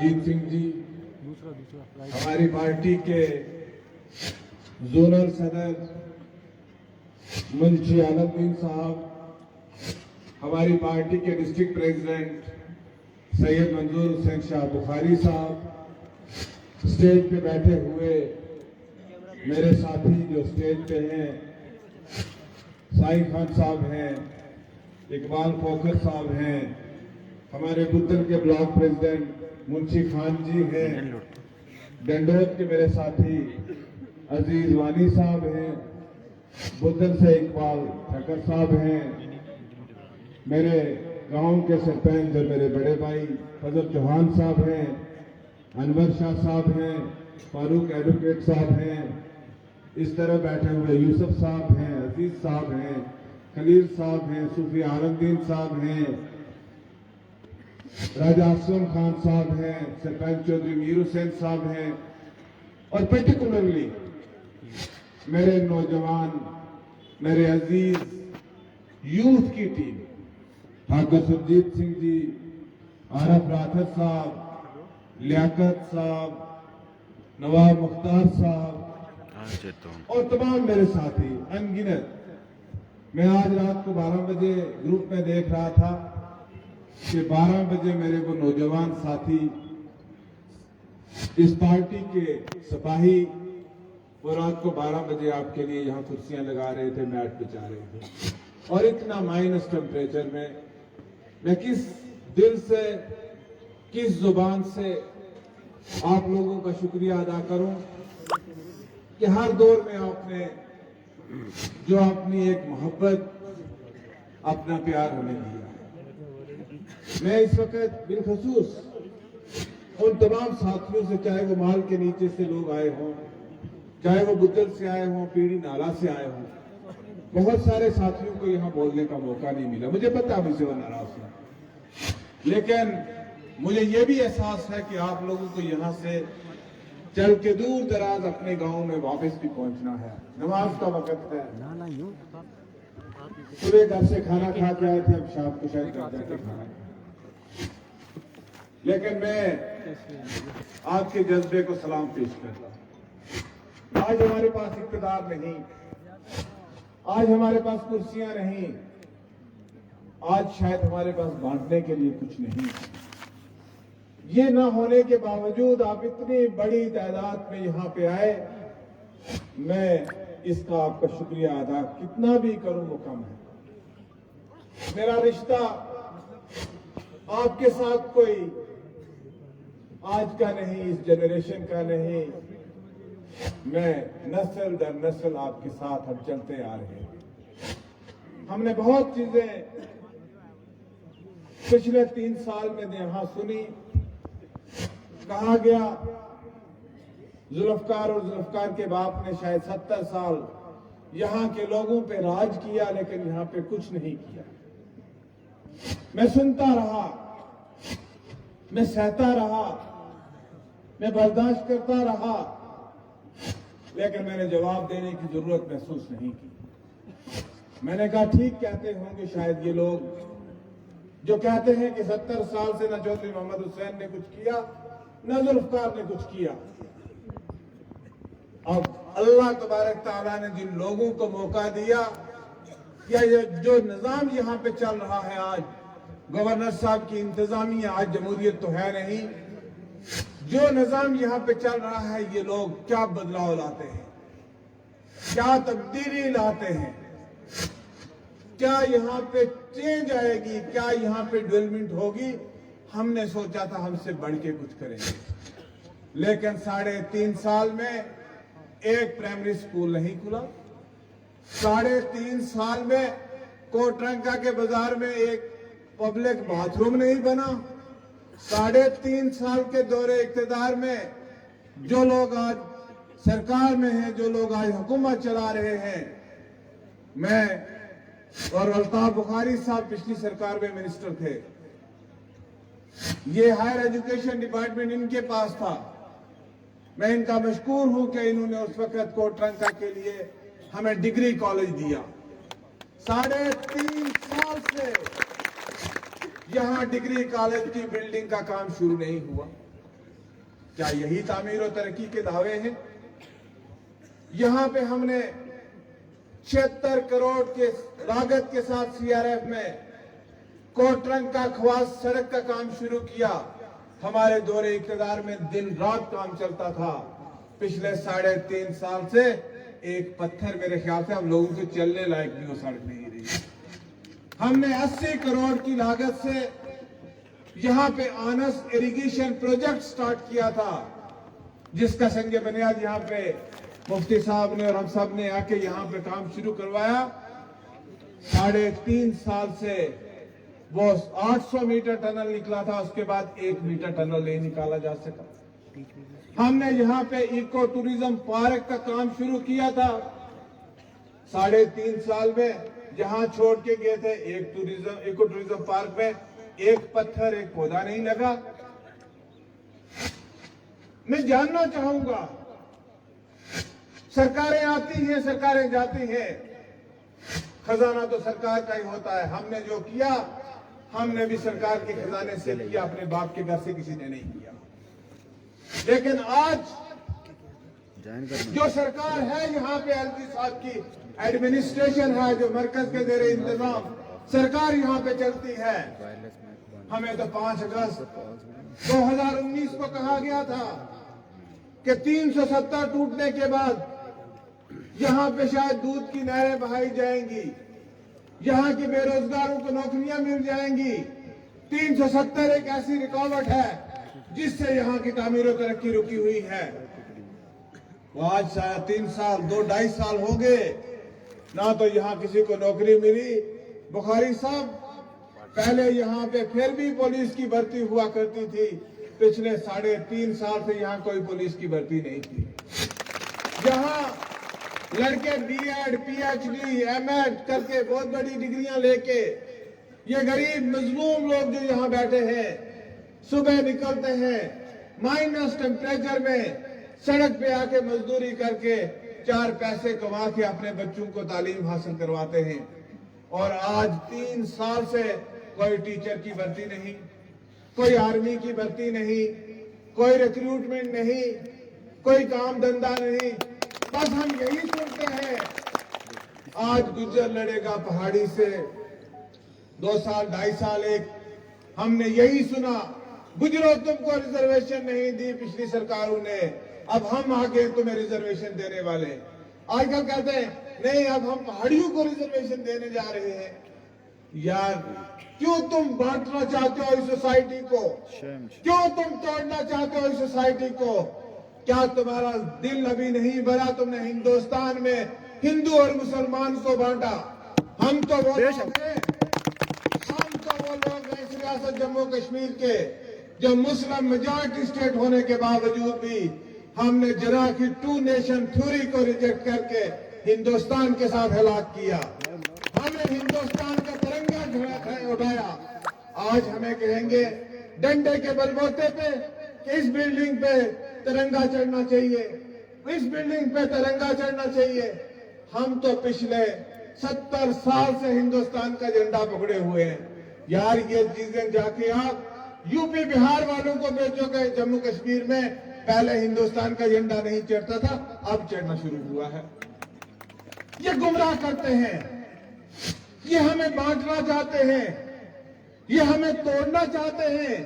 जीत सिंह जी, हमारी पार्टी के जोनल सदर मुंशी आलमदीन साहब, हमारी पार्टी के डिस्ट्रिक्ट प्रेसिडेंट सैयद मंजूर हुसैन शाह बुखारी साहब, स्टेज पे बैठे हुए मेरे साथी जो स्टेज पे हैं, साई खान साहब हैं, इकबाल खोखर साहब हैं, हमारे बुद्धन के ब्लॉक प्रेसिडेंट मुंशी खान जी हैं, डंडोत के मेरे साथी अजीज वानी साहब हैं, बुद्धन से इकबाल ठक्कर साहब हैं, मेरे गांव के सरपंच और मेरे बड़े भाई फजल चौहान साहब हैं, अनवर शाह साहब हैं, फारूक एडवोकेट साहब हैं, इस तरह बैठे हुए यूसुफ साहब हैं, अजीज साहब हैं, खलील साहब हैं, सूफी आलमदीन साहब हैं, राजा असलम खान साहब हैं, सरपंच चौधरी मीर हुसैन साहब हैं, और पर्टिकुलरली मेरे नौजवान, मेरे अजीज यूथ की टीम, ठाकुर सुरजीत सिंह जी, आरफ राठर साहब, लियाकत साहब, नवाब मुख्तार साहब और तमाम मेरे साथी अनगिनत। मैं आज रात को 12 बजे ग्रुप में देख रहा था कि 12 बजे मेरे को नौजवान साथी इस पार्टी के सिपाही वो रात को 12 बजे आपके लिए यहाँ कुर्सियां लगा रहे थे, मैट बिछा रहे थे, और इतना माइनस टेम्परेचर में मैं किस दिल से, किस जुबान से आप लोगों का शुक्रिया अदा करूं कि हर दौर में आपने जो अपनी एक मोहब्बत, अपना प्यार हमें दिया। मैं इस वक्त बिलखसूस उन तमाम साथियों से, चाहे वो माल के नीचे से लोग आए हों, चाहे वो बुद्धल से आए हों, पीड़ी नाला से आए हों, बहुत सारे साथियों को यहाँ बोलने का मौका नहीं मिला। मुझे पता मुझसे वो नाराज है, लेकिन मुझे ये भी एहसास है कि आप लोगों को यहाँ से चल के दूर दराज अपने गांव में वापस भी पहुंचना है। नमाज का वक्त है, सुबह घर से खाना खा के आए थे, अब शाम को शायद घर जाके खाना। लेकिन मैं आपके जज्बे को सलाम पेश करता हूं। आज हमारे पास इक़्तिदार नहीं, आज हमारे पास कुर्सियां नहीं, आज शायद हमारे पास बांटने के लिए कुछ नहीं। ये ना होने के बावजूद आप इतनी बड़ी तादाद में यहाँ पे आए, मैं इसका आपका शुक्रिया अदा कितना भी करूं वो कम है। मेरा रिश्ता आपके साथ कोई आज का नहीं, इस जनरेशन का नहीं, मैं नस्ल दर नस्ल आपके साथ हम चलते आ रहे हैं। हमने बहुत चीजें पिछले 3 साल में यहां सुनी। कहा गया जुल्फकार और जुल्फकार के बाप ने शायद 70 साल यहां के लोगों पे राज किया, लेकिन यहां पे कुछ नहीं किया। मैं सुनता रहा, मैं सहता रहा, मैं बर्दाश्त करता रहा, लेकिन मैंने जवाब देने की जरूरत महसूस नहीं की। मैंने कहा ठीक कहते होंगे शायद ये लोग जो कहते हैं कि 70 साल से न चौधरी मोहम्मद हुसैन ने कुछ किया, न जुल्फकार ने कुछ किया। अब अल्लाह तबारक ताला ने जिन लोगों को मौका दिया, या ये जो निजाम यहाँ पे चल रहा है आज, गवर्नर साहब की इंतजामिया, आज जमहूरियत तो है नहीं, जो निजाम यहाँ पे चल रहा है, ये लोग क्या बदलाव लाते हैं, क्या तब्दीली लाते हैं, क्या यहाँ पे चेंज आएगी, क्या यहाँ पे डेवलपमेंट होगी। हमने सोचा था हमसे बढ़ के कुछ करेंगे, लेकिन 3.5 साल में एक प्राइमरी स्कूल नहीं खुला, 3.5 साल में कोटरंका के बाजार में एक पब्लिक बाथरूम नहीं बना, 3.5 साल के दौरे इक़्तिदार में जो लोग आज सरकार में हैं, जो लोग आज हुकूमत चला रहे हैं, मैं और अल्ताफ बुखारी साहब पिछली सरकार में मिनिस्टर थे, ये हायर एजुकेशन डिपार्टमेंट इनके पास था। मैं इनका मशकूर हूं कि इन्होंने उस वक्त कोटरंका के लिए हमें डिग्री कॉलेज दिया। 3.5 साल से यहां डिग्री कॉलेज की बिल्डिंग का काम शुरू नहीं हुआ। क्या यही तामीर और तरक्की के दावे हैं? यहां पे हमने 76 करोड़ के लागत के साथ सीआरएफ में कोटरंग का खवास सड़क का काम शुरू किया। हमारे दौरे इक़्तिदार में दिन रात काम चलता था। पिछले 3.5 साल से एक पत्थर मेरे ख्याल से हम लोगों को चलने लायक भी वो सड़क नहीं रही। हमने 80 करोड़ की लागत से यहाँ पे आनस इरिगेशन प्रोजेक्ट स्टार्ट किया था, जिसका संग बुनियाद यहाँ पे मुफ्ती साहब ने और हम सब ने आके यहाँ पे काम शुरू करवाया। 3.5 साल से वो 800 मीटर टनल निकला था, उसके बाद 1 मीटर टनल नहीं निकाला जा सका। हमने यहाँ पे इको टूरिज्म पार्क का काम शुरू किया था। 3.5 साल में जहां छोड़ के गए थे इको टूरिज्म पार्क में एक पत्थर एक पौधा नहीं लगा। मैं जानना चाहूंगा, सरकारें आती हैं, सरकारें जाती हैं, खजाना तो सरकार का ही होता है। हमने जो किया हमने भी सरकार के खजाने से किया, अपने बाप के घर से किसी ने नहीं किया। लेकिन आज जो सरकार है यहाँ पे एलजी साहब की एडमिनिस्ट्रेशन है, जो मरकज के जेर इंतजाम सरकार यहाँ पे चलती है। हमें तो 5 अगस्त 2019 को कहा गया था कि 370 टूटने के बाद यहाँ पे शायद दूध की नहरें बहाई जाएंगी, यहाँ के बेरोजगारों को नौकरियां मिल जाएंगी। 370 एक ऐसी रुकावट है जिससे यहाँ की तामीर और तरक्की रुकी हुई है। वो आज 3 साल 2-2.5 साल हो गए, ना तो यहाँ किसी को नौकरी मिली। बुखारी साहब, पहले यहाँ पे फिर भी पुलिस की भर्ती हुआ करती थी, पिछले 3.5 साल से यहाँ कोई पुलिस की भर्ती नहीं थी। यहाँ लड़के बीएड, पीएचडी, एमएड करके बहुत बड़ी डिग्रियां लेके ये गरीब मजलूम लोग जो यहाँ बैठे हैं, सुबह निकलते हैं माइनस टेम्परेचर में सड़क पे आके मजदूरी करके 4 पैसे कमा के अपने बच्चों को तालीम हासिल करवाते हैं। और आज 3 साल से कोई टीचर की भर्ती नहीं, कोई आर्मी की भर्ती नहीं, कोई रिक्रूटमेंट नहीं, कोई काम धंधा नहीं, बस हम यही सुनते हैं आज गुज्जर लड़ेगा पहाड़ी से। 2 साल 2.5 साल एक हमने यही सुना, गुजरो तुमको रिजर्वेशन नहीं दी पिछली सरकारों ने, अब हम आगे तुम्हें रिजर्वेशन देने वाले। आजकल कहते हैं नहीं, अब हम पहाड़ियों को रिजर्वेशन देने जा रहे हैं। यार, क्यों तुम बांटना चाहते हो इस सोसाइटी को? क्यों तुम तोड़ना चाहते हो इस सोसाइटी को? क्या तुम्हारा दिल अभी नहीं भरा? तुमने हिंदुस्तान में हिंदू और मुसलमान को बांटा। हम तो वो लोग हैं इस रियासत जम्मू कश्मीर के जो मुस्लिम मेजॉरिटी स्टेट होने के बावजूद भी हमने जरा की 2 नेशन थ्योरी को रिजेक्ट करके हिंदुस्तान के साथ हलाक किया। हमने हिंदुस्तान का तिरंगा उठाया। आज हमें कहेंगे डंडे के बलबूते पे कि इस बिल्डिंग पे तिरंगा चढ़ना चाहिए, इस बिल्डिंग पे तिरंगा चढ़ना चाहिए। हम तो पिछले 70 साल से हिंदुस्तान का झंडा पकड़े हुए हैं। यार, ये चीजें जाके आप यूपी बिहार वालों को बेचोगे। जम्मू कश्मीर में पहले हिंदुस्तान का झंडा नहीं चढ़ता था, अब चढ़ना शुरू हुआ है। ये गुमराह करते हैं, ये हमें बांटना चाहते हैं, ये हमें तोड़ना चाहते हैं,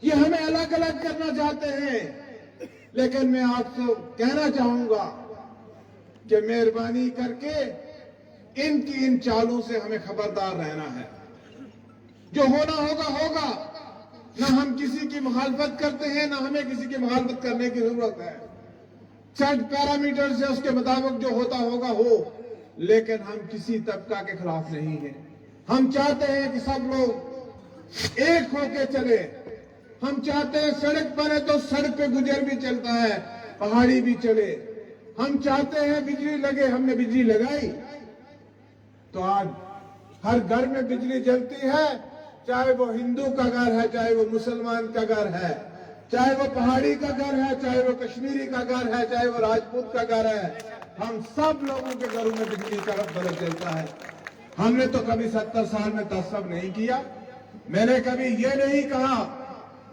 ये हमें अलग अलग करना चाहते हैं। लेकिन मैं आपसे कहना चाहूंगा कि मेहरबानी करके इनकी इन चालों से हमें खबरदार रहना है। जो होना होगा होगा, ना हम किसी की मुखालफत करते हैं, ना हमें किसी की मुखालफत करने की जरूरत है। सेट पैरामीटर से उसके मुताबिक जो होता होगा हो, लेकिन हम किसी तबका के खिलाफ नहीं है। हम चाहते हैं कि सब लोग एक होके चले। हम चाहते हैं सड़क पर है तो सड़क पे गुजर भी चलता है, पहाड़ी भी चले। हम चाहते हैं बिजली लगे, हमने बिजली लगाई तो आज हर घर में बिजली जलती है, चाहे वो हिंदू का घर है, चाहे वो मुसलमान का घर है, चाहे वो पहाड़ी का घर है, चाहे वो कश्मीरी का घर है, चाहे वो राजपूत का घर है। हम सब लोगों के घरों में बिजली का बल्ब जलता है। हमने तो कभी 70 साल में तसव्वुर नहीं किया। मैंने कभी ये नहीं कहा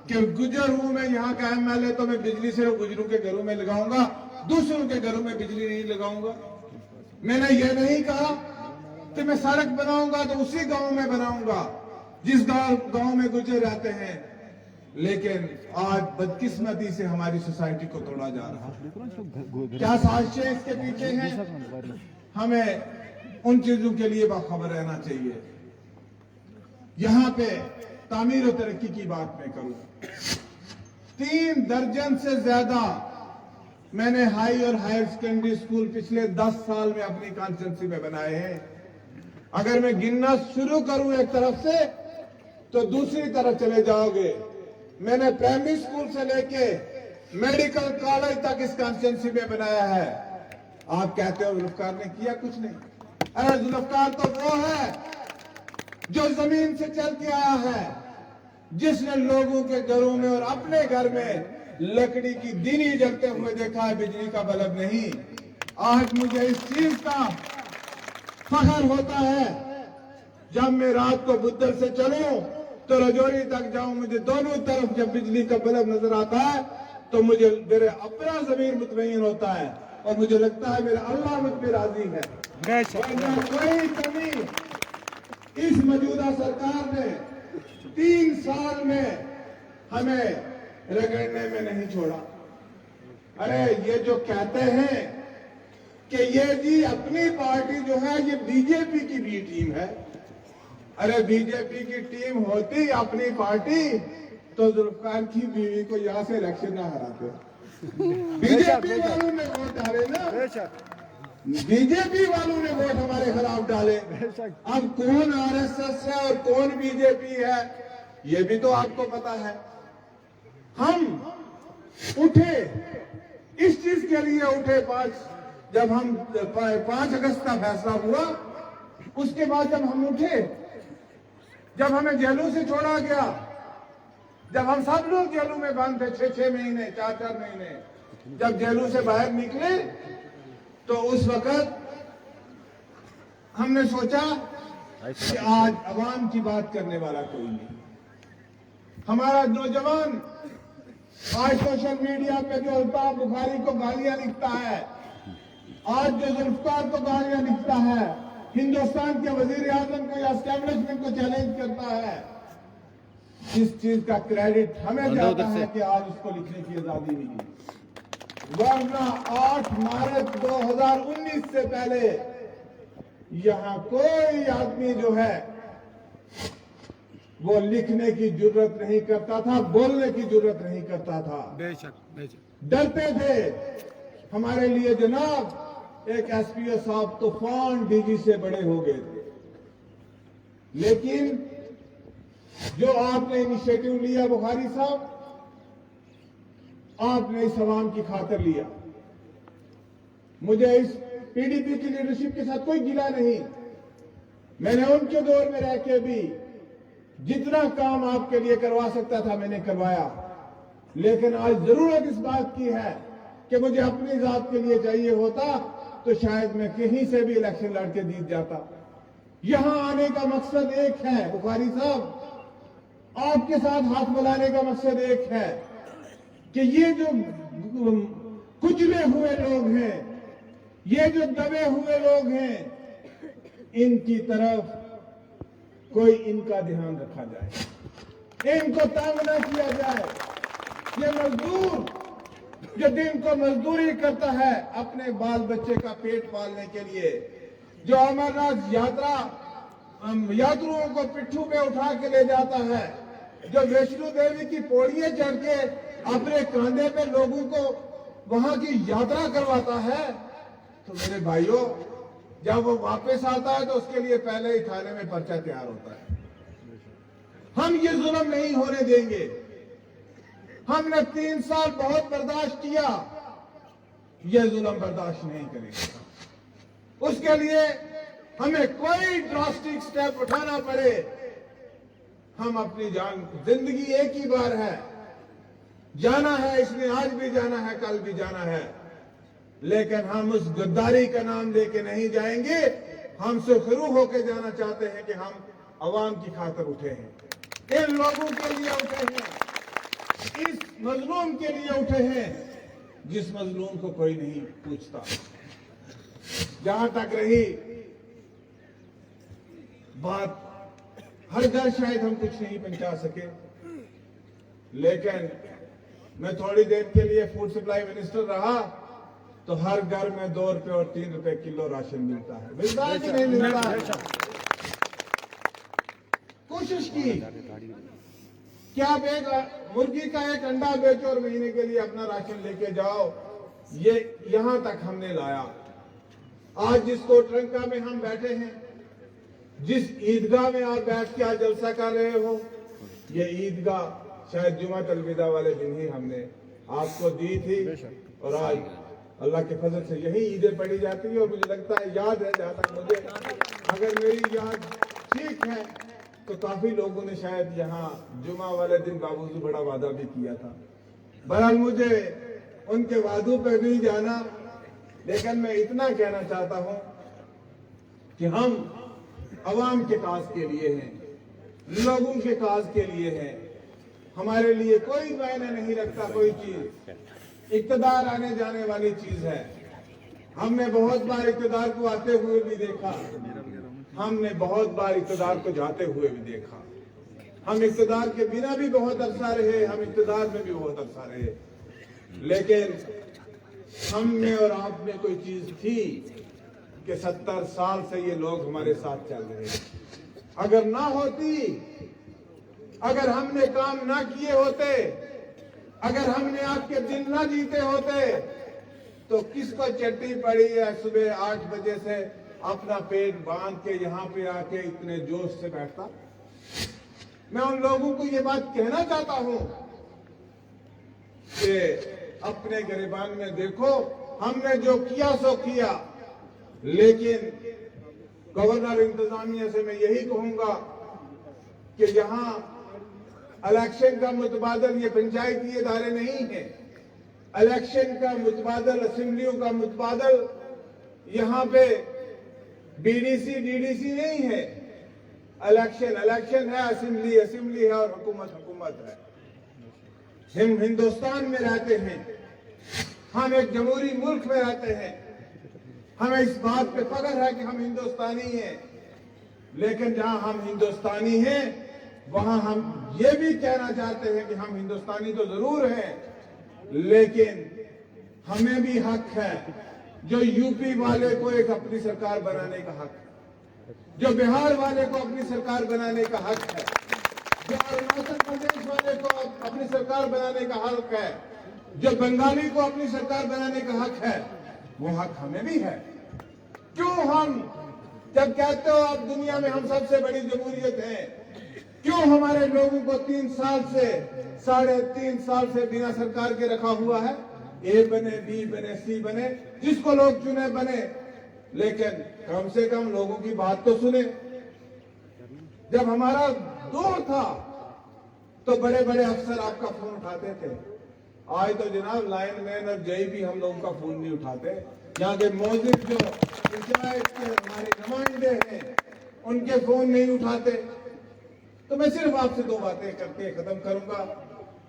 کہ गुजर हूं मैं यहाँ का MLA तो मैं बिजली सिर्फ गुजरों के घरों में लगाऊंगा, दूसरों के घरों में बिजली नहीं लगाऊंगा। मैंने ये नहीं कहा कि मैं सड़क बनाऊंगा तो उसी गांव में बनाऊंगा जिस गांव में गुजर रहते हैं। लेकिन आज बदकिस्मती से हमारी सोसाइटी को तोड़ा जा रहा है। क्या साजिशें इसके पीछे हैं, हमें उन चीजों के लिए बाखबर रहना चाहिए। यहां पे तामीर और तरक्की की बात मैं करूं, 3 दर्जन से ज्यादा मैंने हाई और हायर सेकेंडरी स्कूल पिछले 10 साल में अपनी कॉन्स्टिट्यूंसी में बनाए हैं। अगर मैं गिनना शुरू करूं एक तरफ से तो दूसरी तरफ चले जाओगे। मैंने प्राइमरी स्कूल से लेके मेडिकल कॉलेज तक इस कॉन्स्टिट्यूंसी में बनाया है। आप कहते हो जुल्फकार ने किया कुछ नहीं। अरे जुल्फकार तो वो है जो जमीन से चल के आया है, जिसने लोगों के घरों में और अपने घर में लकड़ी की दीनी जलते हुए देखा है, बिजली का बल्ब नहीं। आज मुझे इस चीज का फख्र होता है जब मैं रात को बुद्धल से चलूं तो रजौरी तक जाऊं, मुझे दोनों तरफ जब बिजली का बल्ब नजर आता है तो मुझे मेरे अपना ज़मीर मुतमईन होता है और मुझे लगता है मेरा अल्लाह मुझ पे राजी है। कोई कमी इस मौजूदा सरकार ने 3 साल में हमें रगड़ने में नहीं छोड़ा। अरे ये जो कहते हैं कि ये जी अपनी पार्टी जो है ये बीजेपी की भी टीम है, अरे बीजेपी की टीम होती अपनी पार्टी तो जुल्फकार की बीवी को यहां से इलेक्शन ना हराते। बीजेपी वालों ने वोट डाले ना, बीजेपी वालों ने वोट हमारे खिलाफ डाले। अब कौन आरएसएस है और कौन बीजेपी है ये भी तो आपको पता है। हम उठे इस चीज के लिए उठे जब हम 5 अगस्त का फैसला हुआ, उसके बाद जब हम उठे, जब हमें जेलों से छोड़ा गया, जब हम सब लोग जेलों में बंद थे 6-6 महीने 4-4 महीने, जब जेलों से बाहर निकले तो उस वक्त हमने सोचा कि आज अवाम की बात करने वाला कोई नहीं। हमारा नौजवान आज सोशल मीडिया पे जो अल्ताफ बुखारी को गालियां लिखता है, आज जो जुल्फकार को गालियां लिखता है, हिंदुस्तान के वजीर आजम को या एस्टेब्लिशमेंट को चैलेंज करता है, इस चीज का क्रेडिट हमें जाता है कि आज उसको लिखने की आजादी मिली। वरना 8 मार्च 2019 से पहले यहां कोई आदमी जो है वो लिखने की जरूरत नहीं करता था, बोलने की जरूरत नहीं करता था। बेशक डरते थे। हमारे लिए जनाब एक एसपीओ साहब तूफान डीजी से बड़े हो गए थे, लेकिन जो आपने इनिशिएटिव लिया बुखारी साहब, आपने इस अवाम की खातिर लिया। मुझे इस पीडीपी की लीडरशिप के साथ कोई गिला नहीं। मैंने उनके दौर में रह के भी जितना काम आपके लिए करवा सकता था मैंने करवाया, लेकिन आज जरूरत इस बात की है कि मुझे अपनी जात के लिए चाहिए होता तो शायद मैं कहीं से भी इलेक्शन लड़ के जीत जाता। यहां आने का मकसद एक है बुखारी साहब, आपके साथ हाथ मिलाने का मकसद एक है कि ये जो कुचले हुए लोग हैं, ये जो दबे हुए लोग हैं, इनकी तरफ कोई इनका ध्यान रखा जाए, इनको तंग न किया जाए। ये मजदूर जो दिन को मजदूरी करता है अपने बाल बच्चे का पेट पालने के लिए, जो अमरनाथ यात्रुओं को पिट्ठू पे उठा के ले जाता है, जो वैष्णो देवी की पौड़ियां चढ़ के अपने कांधे पे लोगों को वहां की यात्रा करवाता है, तो मेरे भाइयों जब वो वापस आता है तो उसके लिए पहले ही थाने में पर्चा तैयार होता है। हम ये जुल्म नहीं होने देंगे। हमने 3 साल बहुत बर्दाश्त किया, ये जुल्म बर्दाश्त नहीं करेंगे। उसके लिए हमें कोई ड्रास्टिक स्टेप उठाना पड़े, हम अपनी जिंदगी एक ही बार है, जाना है, इसने आज भी जाना है, कल भी जाना है, लेकिन हम उस गद्दारी का नाम लेके नहीं जाएंगे। हम सुखरू होके जाना चाहते हैं कि हम अवाम की खातिर उठे हैं, इन लोगों के लिए उठे हैं इस मजलूम के लिए उठे हैं जिस मजलूम को कोई नहीं पूछता। जहां तक रही बात, हर घर शायद हम कुछ नहीं पहुंचा सके, लेकिन मैं थोड़ी देर के लिए फूड सप्लाई मिनिस्टर रहा तो हर घर में 2 रुपए और 3 रुपए किलो राशन मिलता है। मिलता है कि नहीं मिलता है? कोशिश की कि आप एक मुर्गी का एक अंडा बेचो और महीने के लिए अपना राशन लेके जाओ, ये यहां तक हमने लाया। आज जिस कोटरंका में हम बैठे हैं, जिस ईदगाह में आप बैठ के आज जलसा कर रहे हो, ये ईदगाह शायद जुमा अलविदा वाले दिन ही हमने आपको दी थी और आज अल्लाह के फजल से यही ईदें पढ़ी जाती है। और मुझे लगता है, याद है जहाँ तक मुझे, अगर मेरी याद ठीक है तो काफी लोगों ने शायद यहाँ जुमा वाले दिन बावजूद बड़ा वादा भी किया था। बहरहाल मुझे उनके वादों पर नहीं जाना, लेकिन मैं इतना कहना चाहता हूं कि हम अवाम के काज के लिए हैं, लोगों के काज के लिए हैं। हमारे लिए कोई मायने नहीं रखता कोई चीज, इक्तदार आने जाने वाली चीज है। हमने बहुत बार इक्तदार को आते हुए भी देखा, हमने बहुत बार इक्तदार को जाते हुए भी देखा। हम इक्तदार के बिना भी बहुत अरसा रहे, हम इक्तदार में भी बहुत अरसा रहे, लेकिन हम में और आप में कोई चीज थी कि 70 साल से ये लोग हमारे साथ चल रहे हैं। अगर ना होती, अगर हमने काम ना किए होते, अगर हमने आपके दिन ना जीते होते, तो किसको चट्टी पड़ी है सुबह 8 बजे से अपना पेट बांध के यहाँ पे आके इतने जोश से बैठता। मैं उन लोगों को ये बात कहना चाहता हूं कि अपने गिरबान में देखो, हमने जो किया सो किया, लेकिन गवर्नर इंतजामिया से मैं यही कहूंगा कि यहाँ इलेक्शन का मुतबादल ये पंचायती इदारे नहीं है, इलेक्शन का मुतबादल, असेंबलियों का मुतबादल यहाँ पे बीडीसी डीडीसी नहीं है। इलेक्शन है, असेंबली है और हुकूमत है। हम हिंदुस्तान में रहते हैं, हम एक जमहूरी मुल्क में रहते हैं, हमें इस बात पे फख्र है कि हम हिंदुस्तानी हैं। लेकिन जहां हम हिंदुस्तानी हैं, वहां हम ये भी कहना चाहते हैं कि हम हिंदुस्तानी तो जरूर हैं, लेकिन हमें भी हक है जो यूपी वाले को एक अपनी सरकार बनाने का हक है, जो बिहार वाले को अपनी सरकार बनाने का हक है, जो अरुणाचल प्रदेश वाले को अपनी सरकार बनाने का हक है, जो बंगाली को अपनी सरकार बनाने का हक है, वो हक हमें भी है। क्यों हम जब कहते हो अब दुनिया में हम सबसे बड़ी जमहूरियत है, क्यों हमारे लोगों को 3 साल से 3.5 साल से बिना सरकार के रखा हुआ है? ए बने, बी बने, सी बने, जिसको लोग चुने बने, लेकिन कम से कम लोगों की बात तो सुने। जब हमारा दौर था तो बड़े बड़े अफसर आपका फोन उठाते थे। आज तो जनाब लाइनमैन और जय भी हम लोगों का फोन नहीं उठाते। यहाँ के मौजूद जो पंचायत के हमारे नुमाइंदे हैं, उनके फोन नहीं उठाते। तो मैं सिर्फ आपसे 2 बातें करके खत्म करूंगा।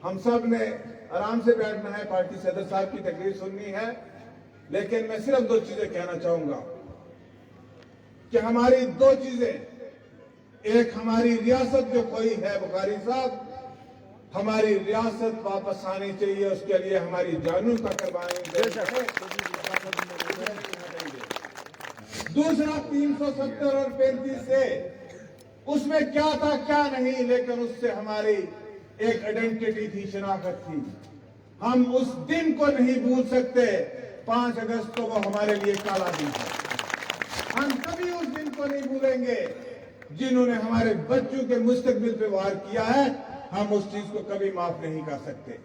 हम सब ने आराम से बैठना है, पार्टी सदर साहब की तकरीर सुननी है, लेकिन मैं सिर्फ 2 चीजें कहना चाहूंगा कि हमारी 2 चीजें, एक हमारी रियासत जो कोई है बुखारी साहब, हमारी रियासत वापस आनी चाहिए, उसके लिए हमारी जानों का कुर्बानी देनी है। दूसरा 370 और 35 से उसमें क्या था क्या नहीं, लेकिन उससे हमारी एक आइडेंटिटी थी, शनाख्त थी। हम उस दिन को नहीं भूल सकते। 5 अगस्त को वो हमारे लिए काला दिन है। हम कभी उस दिन को नहीं भूलेंगे जिन्होंने हमारे बच्चों के मुस्तकबिल पे वार किया है। हम उस चीज को कभी माफ नहीं कर सकते।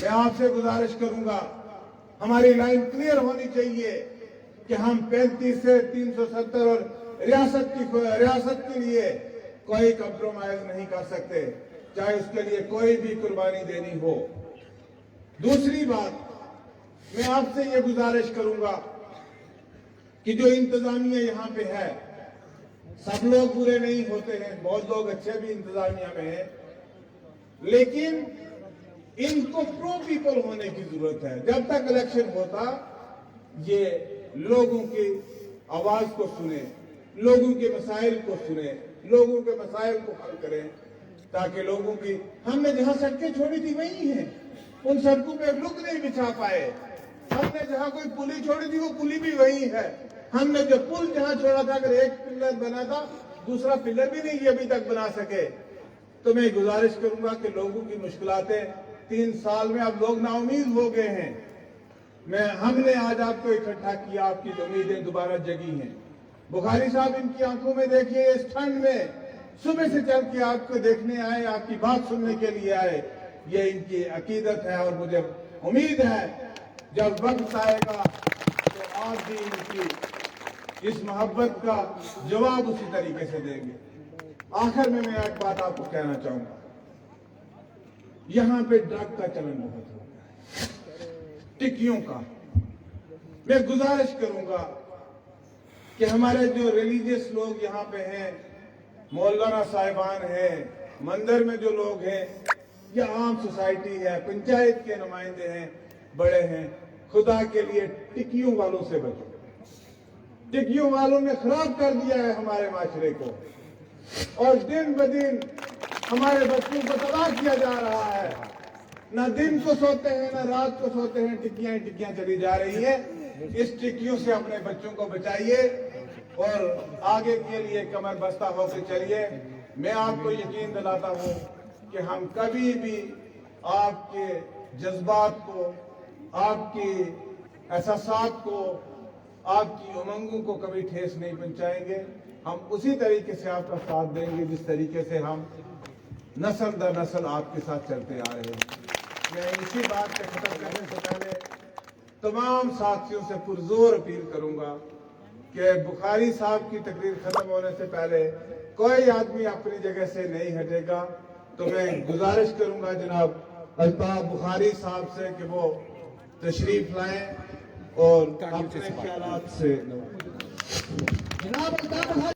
मैं आपसे गुजारिश करूंगा, हमारी लाइन क्लियर होनी चाहिए कि हम 35 से 370 और रियासत के लिए कोई कंप्रोमाइज नहीं कर सकते, चाहे उसके लिए कोई भी कुर्बानी देनी हो। दूसरी बात, मैं आपसे ये गुजारिश करूंगा कि जो इंतजामिया यहाँ पे है, सब लोग बुरे नहीं होते हैं, बहुत लोग अच्छे भी इंतजामिया में हैं, लेकिन इनको प्रो पीपल होने की जरूरत है। जब तक इलेक्शन होता, ये लोगों की आवाज को सुने, लोगों के मसाइल को सुने, लोगों के मसाइल को हल करें, ताकि लोगों की, हमने जहां सड़कें छोड़ी थी वही हैं, उन सड़कों पे रुक नहीं बिछा पाए। हमने जहां कोई पुली छोड़ी थी वो पुली भी वही है। हमने जो पुल जहां छोड़ा था, अगर एक पिलर बना था, दूसरा पिलर भी नहीं अभी तक बना सके। तो मैं गुजारिश करूंगा कि लोगों की मुश्किलातें 3 साल में अब लोग नाउमीद हो गए हैं। हमने आज आपको इकट्ठा किया, आपकी उम्मीदें दोबारा जगी हैं। बुखारी साहब, इनकी आंखों में देखिए, इस ठंड में सुबह से चल के आपको देखने आए, आपकी बात सुनने के लिए आए। ये इनकी अकीदत है और मुझे उम्मीद है जब वक्त आएगा तो आप भी इनकी इस मोहब्बत का जवाब उसी तरीके से देंगे। आखिर में मैं एक बात आपको कहना चाहूंगा, यहां पे ड्रग का चलन बहुत हो गया है, टिक्कियों का। मैं गुजारिश करूंगा कि हमारे जो रिलीजियस लोग यहाँ पे हैं, मौलाना साहिबान हैं, मंदिर में जो लोग हैं, या आम सोसाइटी है, पंचायत के नुमाइंदे हैं, बड़े हैं, खुदा के लिए टिक्कियों वालों से बचो। टिक्कियों वालों ने खराब कर दिया है हमारे माशरे को, और दिन ब दिन हमारे बच्चों को तबाह किया जा रहा है। न दिन को सोते हैं, न रात को सोते हैं, टिक्कियां चली जा रही हैं। इस टिक्कियों से अपने बच्चों को बचाइए और आगे के लिए कमर बस्ता होकर चलिए। मैं आपको यकीन दिलाता हूं कि हम कभी भी आपके जज्बात को, आपकी एहसासात को, आपकी उमंगों को कभी ठेस नहीं पहुंचाएंगे। हम उसी तरीके से आपका साथ देंगे जिस तरीके से हम नस्ल दर नस्ल आपके साथ चलते आ रहे हैं। मैं इसी बात को खत्म करने से पहले तमाम साथियों से पुरजोर अपील करूंगा कि बुखारी साहब की तकरीर खत्म होने से पहले कोई आदमी अपनी जगह से नहीं हटेगा। तो मैं गुजारिश करूंगा जनाब अल्ताफ बुखारी साहब से कि वो तशरीफ लाएं और अपने ख्यालात से